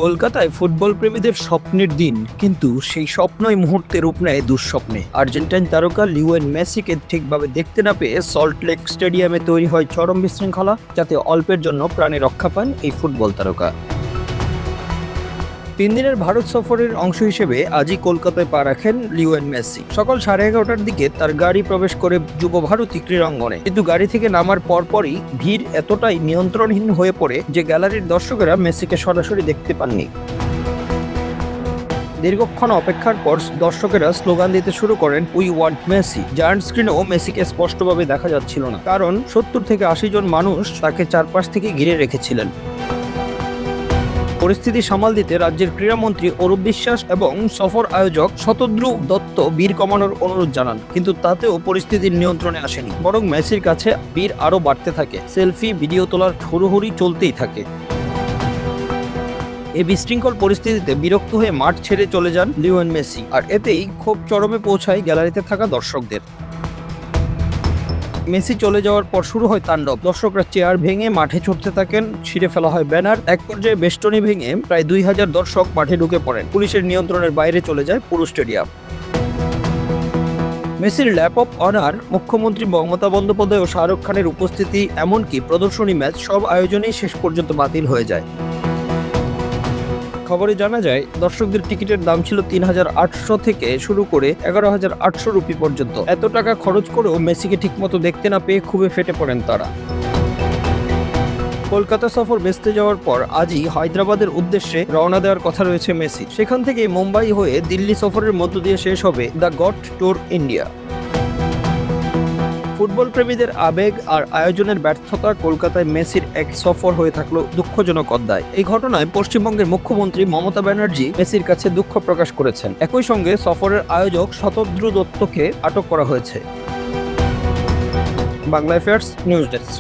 কলকাতায় ফুটবল প্রেমীদের স্বপ্নের দিন, কিন্তু সেই স্বপ্নই মুহূর্তে রূপ নেয় দুঃস্বপ্নে। আর্জেন্টাইন তারকা লিওনেল মেসিকে ঠিকভাবে দেখতে না পেয়ে সল্টলেক স্টেডিয়ামে তৈরি হয় চরম বিশৃঙ্খলা, যাতে অল্পের জন্য প্রাণে রক্ষা পান এই ফুটবল তারকা। 3 দিনের ভারত সফরের অংশ হিসেবে আজই কলকাতায় পা রাখেন লিওনেল মেসি। সকাল 11:30টার দিকে তার গাড়ি প্রবেশ করে যুব ভারতী ক্রীড়াঙ্গনে, কিন্তু গাড়ি থেকে নামার পরপরই ভিড় এতটাই নিয়ন্ত্রণহীন হয়ে পড়ে যে গ্যালারির দর্শকেরা মেসিকে সরাসরি দেখতে পাননি। দীর্ঘক্ষণ অপেক্ষার পর দর্শকেরা স্লোগান দিতে শুরু করেন, উই ওয়ান্ট মেসি। জায়ান্ট স্ক্রিনেও মেসিকে স্পষ্টভাবে দেখা যাচ্ছিল না, কারণ 70 থেকে 80 জন মানুষ তাকে চারপাশ থেকে ঘিরে রেখেছিলেন। পরিস্থিতি সামাল দিতে রাজ্যের ক্রীড়ামন্ত্রী অরূপ বিশ্বাস এবং সফর আয়োজক শতদ্রু দত্ত ভিড় কমানোর অনুরোধ জানান, কিন্তু তাতেও পরিস্থিতির নিয়ন্ত্রণে আসেনি, বরং মেসির কাছে ভিড় আরও বাড়তে থাকে। সেলফি, ভিডিও তোলার হুড়োহুড়ি চলতেই থাকে। এই বিশৃঙ্খল পরিস্থিতিতে বিরক্ত হয়ে মাঠ ছেড়ে চলে যান লিওনেল মেসি, আর এতেই ক্ষোভ চরমে পৌঁছায় গ্যালারিতে থাকা দর্শকদের। মেসি চলে যাওয়ার পর শুরু হয় তাণ্ডব। দর্শকরা চেয়ার ভেঙে মাঠে ছুটতে থাকেন, ছিঁড়ে ফেলা হয় ব্যানার। এক পর্যায়ে বেষ্টনী ভেঙে প্রায় 2000 দর্শক মাঠে ঢুকে পড়েন। পুলিশের নিয়ন্ত্রণের বাইরে চলে যায় পুরো স্টেডিয়াম। মেসির ল্যাপ অফ অনার, মুখ্যমন্ত্রী মমতা বন্দ্যোপাধ্যায় ও শাহরুখ খানের উপস্থিতি, এমনকি প্রদর্শনী ম্যাচ, সব আয়োজনেই শেষ পর্যন্ত বাতিল হয়ে যায়। খবরে জানা যায়, দর্শকদের টিকিটের দাম ছিল 3800 থেকে শুরু করে 11800 রুপি পর্যন্ত। এত টাকা খরচ করেও মেসিকে ঠিকমতো দেখতে না পেয়ে খুবই ফেটে পড়েন তারা। কলকাতা সফর ভেস্তে যাওয়ার পর আজই হায়দ্রাবাদের উদ্দেশ্যে রওনা দেওয়ার কথা রয়েছে মেসি। সেখান থেকে মুম্বাই হয়ে দিল্লি সফরের মধ্য দিয়ে শেষ হবে the goat tour India. Football প্রেমীদের আবেগ আর আয়োজনের ব্যর্থতা কলকাতায় মেসির এক সফর হয়ে থাকলো দুঃখজনক অধ্যায়। এই ঘটনায় পশ্চিমবঙ্গের মুখ্যমন্ত্রী মমতা ব্যানার্জি মেসির কাছে দুঃখ প্রকাশ করেছেন। একই সঙ্গে সফরের আয়োজক শতদ্রু দত্তকে আটক করা হয়েছে। Bangla affairs news desk.